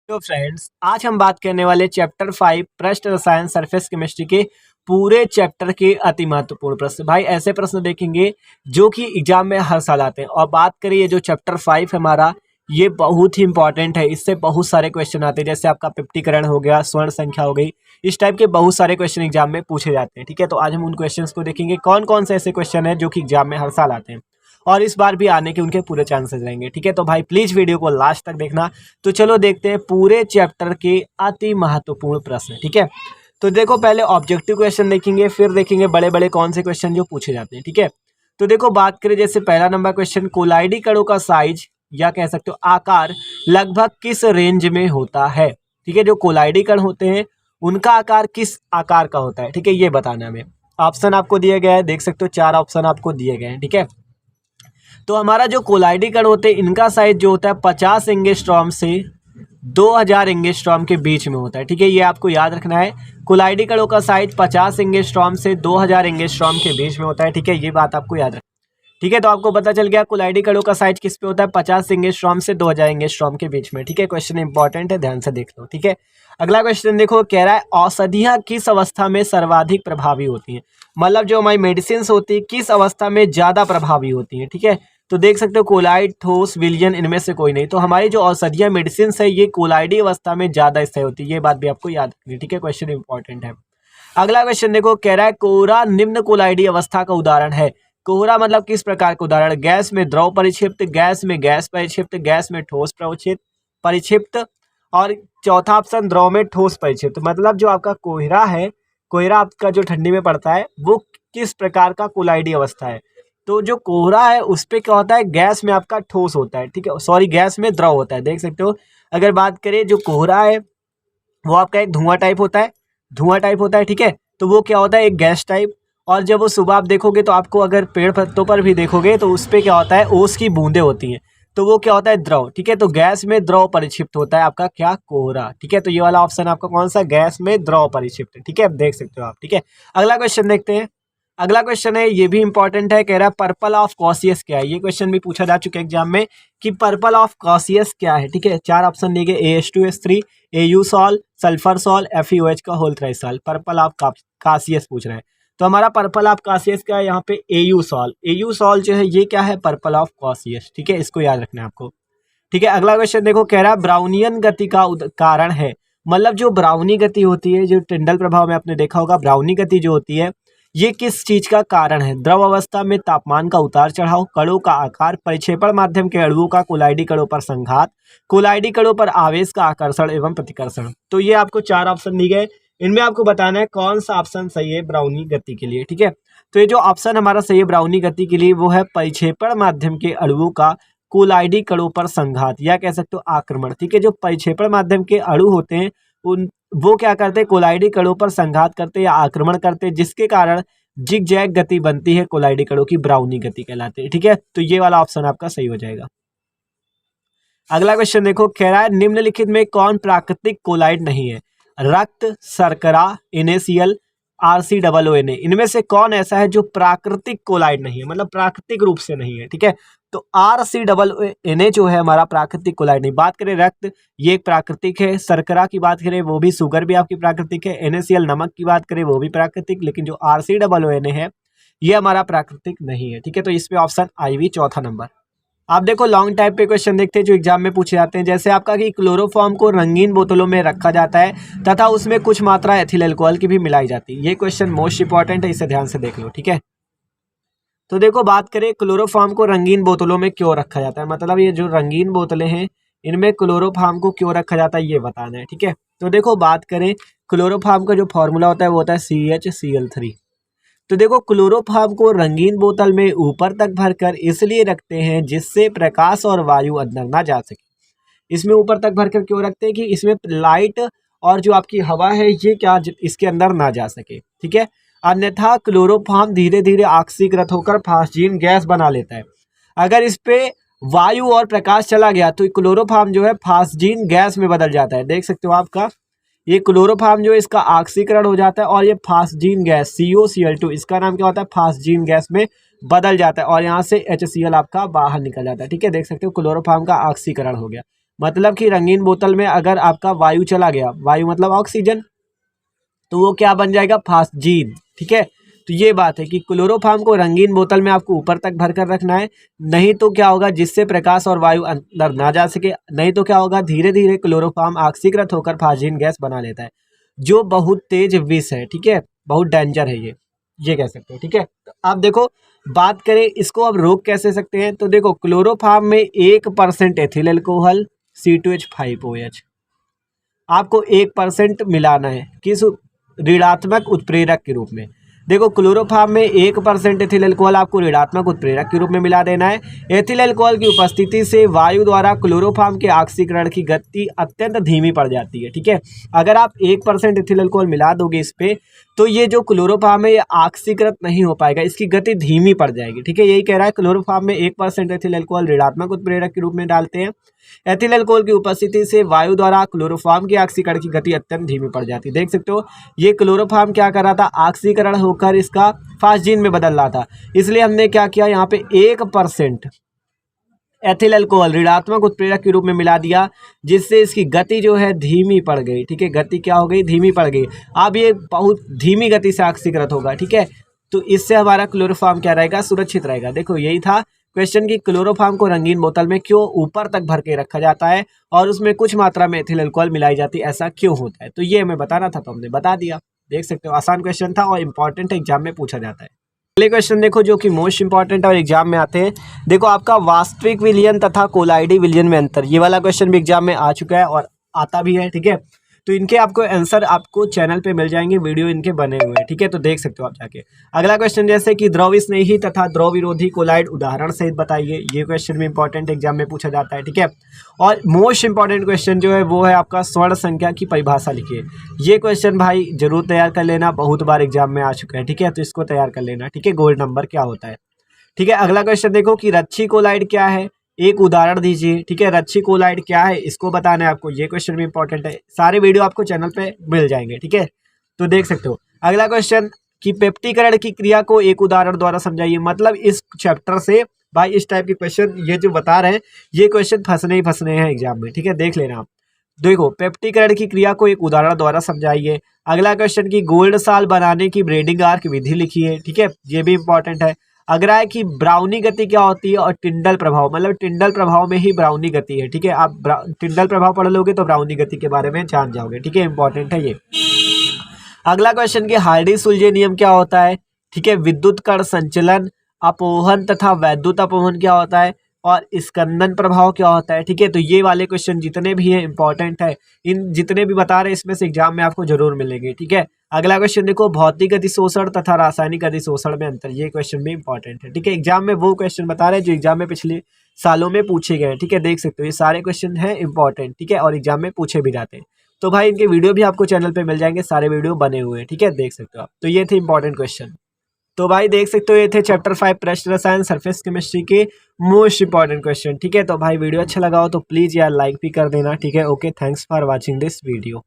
तो फ्रेंड्स आज हम बात करने वाले चैप्टर 5 पृष्ठ रसायन सरफेस केमिस्ट्री के पूरे चैप्टर के अति महत्वपूर्ण प्रश्न। भाई ऐसे प्रश्न देखेंगे जो कि एग्जाम में हर साल आते हैं। और बात करें ये जो चैप्टर 5 हमारा ये बहुत ही इंपॉर्टेंट है। इससे बहुत सारे क्वेश्चन आते हैं, जैसे आपका पिप्टीकरण हो गया, स्वर्ण संख्या हो गई, इस टाइप के बहुत सारे क्वेश्चन एग्जाम में पूछे जाते हैं। ठीक है, तो आज हम उन क्वेश्चन को देखेंगे कौन कौन से ऐसे क्वेश्चन है जो कि एग्जाम में हर साल आते हैं और इस बार भी आने के उनके पूरे चांसेस रहेंगे। ठीक है, तो भाई प्लीज वीडियो को लास्ट तक देखना। तो चलो देखते हैं पूरे चैप्टर के अति महत्वपूर्ण प्रश्न। ठीक है, तो देखो पहले ऑब्जेक्टिव क्वेश्चन देखेंगे, फिर देखेंगे बड़े बड़े कौन से क्वेश्चन जो पूछे जाते हैं। ठीक है, तो देखो बात करें जैसे पहला नंबर क्वेश्चन, कोलाइडी कणों का साइज या कह सकते हो आकार लगभग किस रेंज में होता है। ठीक है, जो कोलाइडी कण होते हैं उनका आकार किस आकार का होता है, ठीक है, ये बताना हमें। ऑप्शन आपको दिए गए हैं, देख सकते हो 4 ऑप्शन आपको दिए गए हैं। ठीक है, तो हमारा जो कोलाइडी कण होते हैं इनका साइज जो होता है 50 एंगस्ट्रॉम से 2000 एंगस्ट्रॉम के बीच में होता है। ठीक है, ये आपको याद रखना है। कोलाइडी कणों का साइज 50 एंगस्ट्रॉम से 2000 एंगस्ट्रॉम के बीच में होता है। ठीक है, ये बात आपको याद रखना। ठीक है, तो आपको पता चल गया कोलाइडी कणों का साइज किस पे होता है, 50 एंगस्ट्रॉम से 2000 एंगस्ट्रॉम के बीच में। ठीक है, क्वेश्चन इंपॉर्टेंट है, ध्यान से देख लो। ठीक है, अगला क्वेश्चन देखो, कह रहा है औषधियां किस अवस्था में सर्वाधिक प्रभावी होती हैं। मतलब जो हमारी मेडिसिन होती है किस अवस्था में ज्यादा प्रभावी होती है। ठीक है, तो देख सकते हो कोलाइड, ठोस, विलयन, इनमें से कोई नहीं। तो हमारी जो औषधियां मेडिसिन है ये कोलाइडी अवस्था में ज्यादा स्थायी होती है, ये बात भी आपको याद रखनी है। ठीक है, क्वेश्चन इंपॉर्टेंट है। अगला क्वेश्चन देखो, कह रहा है कोहरा निम्न कोलाइडी अवस्था का उदाहरण है। कोहरा मतलब किस प्रकार का उदाहरण, गैस में द्रव परिक्षिप्त, गैस में गैस परिक्षिप्त, गैस में ठोस परिक्षिप्त, और चौथा ऑप्शन द्रव में ठोस परिक्षिप्त। मतलब जो आपका कोहरा है, कोहरा आपका जो ठंडी में पड़ता है वो किस प्रकार का कोलाइडी अवस्था है। तो जो कोहरा है उस पे क्या होता है, गैस में आपका ठोस होता है। ठीक है, सॉरी गैस में द्रव होता है, देख सकते हो। अगर बात करें जो कोहरा है वो आपका एक धुआं टाइप होता है, धुआं टाइप होता है। ठीक है, तो वो क्या होता है, एक गैस टाइप। और जब वो सुबह आप देखोगे तो आपको अगर पेड़ पत्तों पर भी देखोगे तो उस पे क्या होता है, ओस की बूंदें होती हैं, तो वो क्या होता है, द्रव। ठीक है, तो गैस में द्रव परिक्षिप्त होता है आपका क्या, कोहरा। ठीक है, तो ये वाला ऑप्शन आपका कौन सा, गैस में द्रव परिक्षिप्त। ठीक है, देख सकते हो आप। ठीक है, अगला क्वेश्चन देखते हैं। अगला क्वेश्चन है, ये भी इंपॉर्टेंट है, कह रहा है पर्पल ऑफ कॉसियस क्या है। ये क्वेश्चन भी पूछा जा चुका है एग्जाम में कि पर्पल ऑफ कॉसियस क्या है। ठीक है, 4 ऑप्शन दिए गए, AH2S3, AU sol, sulphur sol, FeOH का whole thrice sol. Purple of Cassius पूछ रहे हैं, तो हमारा पर्पल ऑफ कासियस क्या है, यहाँ पे AU सॉल। AU सॉल जो है ये क्या है, पर्पल ऑफ कॉसियस। ठीक है, इसको याद रखना है आपको। ठीक है, अगला क्वेश्चन देखो, कह रहा है ब्राउनियन गति का कारण है। मतलब जो ब्राउनी गति होती है, जो टिंडल प्रभाव में आपने देखा होगा, ब्राउनी गति जो होती है ये किस चीज का कारण है। द्रव अवस्था में तापमान का उतार चढ़ाव, कणों का आकार, परिक्षेपण माध्यम के अणुओं का कोलाइडी कणों पर संघात, कोलाइडी कणों पर आवेश का आकर्षण एवं प्रतिकर्षण। तो ये आपको 4 ऑप्शन दिए गए, इनमें आपको बताना है कौन सा ऑप्शन सही है ब्राउनी गति के लिए। ठीक है, तो ये जो ऑप्शन हमारा सही है ब्राउनी गति के लिए वो है परिक्षेपण माध्यम के अणुओं का कोलाइडी कणों पर संघात या कह सकते हो आक्रमण। ठीक है, जो परिक्षेपण माध्यम के अणु होते हैं उन वो क्या करते हैं, कोलाइडी कणों पर संघात करते हैं या आक्रमण करते हैं, जिसके कारण जिग जैग गति बनती है, कोलाइडी कणों की ब्राउनी गति कहलाती है। ठीक है, तो ये वाला ऑप्शन आपका सही हो जाएगा। अगला क्वेश्चन देखो, कह रहा है निम्नलिखित में कौन प्राकृतिक कोलाइड नहीं है। रक्त, शर्करा, NaCl, RCOONA, इनमें से कौन ऐसा है जो प्राकृतिक कोलाइड नहीं है, मतलब प्राकृतिक रूप से नहीं है। ठीक है, तो RCOONA जो है हमारा प्राकृतिक कोलाइड नहीं। बात करें रक्त, ये एक प्राकृतिक है। शर्करा की बात करें वो भी, शुगर भी आपकी प्राकृतिक है। NaCl नमक की बात करें वो भी प्राकृतिक, लेकिन जो RCOONA है ये हमारा प्राकृतिक नहीं है। ठीक है, तो इसमें ऑप्शन IV चौथा नंबर। आप देखो लॉन्ग टाइप पे क्वेश्चन देखते हैं जो एग्जाम में पूछे जाते हैं, जैसे आपका कि क्लोरोफॉर्म को रंगीन बोतलों में रखा जाता है तथा उसमें कुछ मात्रा एथिल अल्कोहल की भी मिलाई जाती है। ये क्वेश्चन मोस्ट इंपॉर्टेंट है, इसे ध्यान से देख लो। ठीक है, तो देखो बात करें क्लोरोफॉर्म को रंगीन बोतलों में क्यों रखा जाता है, मतलब ये जो रंगीन बोतलें हैं इनमें क्लोरोफॉर्म को क्यों रखा जाता है ये बताना है। ठीक है, तो देखो बात करें क्लोरोफॉर्म का जो फॉर्मूला होता है वो होता है CHCl3। तो देखो क्लोरोफॉर्म को रंगीन बोतल में ऊपर तक भरकर इसलिए रखते हैं जिससे प्रकाश और वायु अंदर ना जा सके। इसमें ऊपर तक भरकर क्यों रखते हैं कि इसमें लाइट और जो आपकी हवा है ये क्या इसके अंदर ना जा सके। ठीक है, अन्यथा क्लोरोफॉर्म धीरे धीरे ऑक्सीकृत होकर फास्जीन गैस बना लेता है। अगर इस पे वायु और प्रकाश चला गया तो क्लोरोफॉर्म जो है फास्जीन गैस में बदल जाता है। देख सकते हो आपका ये क्लोरोफॉर्म जो है इसका ऑक्सीकरण हो जाता है और ये फास्जीन गैस COCl2 इसका नाम क्या होता है, फास्जीन गैस में बदल जाता है और यहाँ से HCl आपका बाहर निकल जाता है। ठीक है, देख सकते हो क्लोरोफॉर्म का ऑक्सीकरण हो गया। मतलब कि रंगीन बोतल में अगर आपका वायु चला गया, वायु मतलब ऑक्सीजन, तो वो क्या बन जाएगा, फास्जीन। ठीक है, तो ये बात है कि क्लोरोफॉर्म को रंगीन बोतल में आपको ऊपर तक भर कर रखना है, नहीं तो क्या होगा, जिससे प्रकाश और वायु अंदर ना जा सके, नहीं तो क्या होगा, धीरे धीरे क्लोरोफॉर्म ऑक्सीकृत होकर फास्जीन गैस बना लेता है, जो बहुत तेज विष है। ठीक है, बहुत डेंजर है ये कह सकते हो। ठीक है, तो आप देखो, बात करें इसको अब रोक कैसे सकते हैं, तो देखो क्लोरोफॉर्म में 1% एथिल एल्कोहल C2H5OH आपको 1% मिलाना है, किस, ऋणात्मक उत्प्रेरक के रूप में। देखो क्लोरोफॉर्म में 1% एथिल अल्कोहल आपको ऋणात्मक उत्प्रेरक के रूप में मिला देना है। एथिल अल्कोहल की उपस्थिति से वायु द्वारा क्लोरोफॉर्म के ऑक्सीकरण की गति अत्यंत धीमी पड़ जाती है। ठीक है, अगर आप 1% एथिल अल्कोहल मिला दोगे इस पे, तो ये जो क्लोरोफॉर्म है ये ऑक्सीकृत नहीं हो पाएगा, इसकी गति धीमी पड़ जाएगी। ठीक है, यही कह रहा है, क्लोरोफॉर्म में 1% एथिल अल्कोहल ऋणात्मक उत्प्रेरक के रूप में डालते हैं। एथिल अल्कोहल की उपस्थिति से वायु द्वारा क्लोरोफॉर्म के ऑक्सीकरण की गति अत्यंत धीमी पड़ जाती है। देख सकते हो, ये क्लोरोफॉर्म क्या कर रहा था, ऑक्सीकरण होकर इसका फास्जीन में बदल रहा था, इसलिए हमने क्या किया, यहाँ पे 1% एथिल अल्कोहल ऋणात्मक उत्प्रेरक के रूप में मिला दिया, जिससे इसकी गति जो है धीमी पड़ गई। ठीक है, गति क्या हो गई, धीमी पड़ गई। अब ये बहुत धीमी गति से ऑक्सीकृत होगा। ठीक है, तो इससे हमारा क्लोरोफॉर्म क्या रहेगा, सुरक्षित रहेगा। देखो यही था क्वेश्चन की, क्लोरोफॉर्म को रंगीन बोतल में क्यों ऊपर तक भर के रखा जाता है और उसमें कुछ मात्रा में एथिल अल्कोहल मिलाई जाती है, ऐसा क्यों होता है। तो ये हमें बताना था, तो हमने बता दिया। देख सकते हो, आसान क्वेश्चन था और इंपॉर्टेंट एग्जाम में पूछा जाता है। अगले क्वेश्चन देखो, जो कि मोस्ट इंपॉर्टेंट और एग्जाम में आते हैं। देखो आपका वास्तविक विलयन तथा कोलाइडी विलयन में अंतर, ये वाला क्वेश्चन भी एग्जाम में आ चुका है और आता भी है। ठीक है, तो इनके आपको आंसर आपको चैनल पे मिल जाएंगे, वीडियो इनके बने हुए हैं। ठीक है, तो देख सकते हो आप जाके। अगला क्वेश्चन जैसे कि द्रव स्नेही तथा द्रव विरोधी कोलाइड उदाहरण सहित बताइए, ये क्वेश्चन भी इंपॉर्टेंट एग्जाम में पूछा जाता है। ठीक है, और मोस्ट इंपॉर्टेंट क्वेश्चन जो है वो है आपका स्वर्ण संख्या की परिभाषा लिखिए। ये क्वेश्चन भाई जरूर तैयार कर लेना, बहुत बार एग्जाम में आ चुका है। ठीक है, तो इसको तैयार कर लेना। ठीक है, गोल्ड नंबर क्या होता है। ठीक है, अगला क्वेश्चन देखो कि रच्छी कोलाइड क्या है, एक उदाहरण दीजिए। ठीक है, रच्छी कोलाइड क्या है, इसको बताना है आपको। ये क्वेश्चन भी इंपॉर्टेंट है, सारे वीडियो आपको चैनल पे मिल जाएंगे। ठीक है, तो देख सकते हो। अगला क्वेश्चन कि पेप्टीकरण की क्रिया को एक उदाहरण द्वारा समझाइए। मतलब इस चैप्टर से भाई इस टाइप के क्वेश्चन ये जो बता रहे हैं, ये क्वेश्चन फंसने ही फंसने हैं एग्जाम में। ठीक है, देख लेना आप। देखो पेप्टीकरण की क्रिया को एक उदाहरण द्वारा समझाइए। अगला क्वेश्चन की गोल्ड साल बनाने की ब्रेडिंग आर्क विधि लिखिए। ठीक है, ये भी इंपॉर्टेंट है। अगला है कि ब्राउनी गति क्या होती है और टिंडल प्रभाव, मतलब टिंडल प्रभाव में ही ब्राउनी गति है। ठीक है, आप टिंडल प्रभाव पढ़ लोगे तो ब्राउनी गति के बारे में जान जाओगे। ठीक है, इंपॉर्टेंट है ये। अगला क्वेश्चन कि हार्डी सुलजे नियम क्या होता है। ठीक है, विद्युत कण संचलन, अपोहन तथा वैद्युत अपोहन क्या होता है, और स्कंदन प्रभाव क्या होता है। ठीक है, तो ये वाले क्वेश्चन जितने भी हैं इंपॉर्टेंट है, इन जितने भी बता रहे हैं इसमें से एग्जाम में आपको जरूर मिलेंगे। ठीक है, अगला क्वेश्चन देखो भौतिक गति शोषण तथा रासायनिक गति शोषण में अंतर, ये क्वेश्चन भी इंपॉर्टेंट है। ठीक है, एग्जाम में वो क्वेश्चन बता रहे हैं जो एग्जाम में पिछले सालों में पूछे गए हैं। ठीक है, देख सकते हो ये सारे क्वेश्चन हैं इंपॉर्टेंट। ठीक है, और एग्जाम में पूछे भी जाते हैं। तो भाई इनके वीडियो भी आपको चैनल पे मिल जाएंगे, सारे वीडियो बने हुए हैं। ठीक है, देख सकते हो आप। तो ये थे इंपॉर्टेंट क्वेश्चन। तो भाई देख सकते हो ये थे चैप्टर 5 प्रश्न रसायन सरफेस केमिस्ट्री के मोस्ट इंपॉर्टेंट क्वेश्चन। ठीक है, तो भाई वीडियो अच्छा लगा हो तो प्लीज यार लाइक भी कर देना। ठीक है, okay, thanks for watching this video.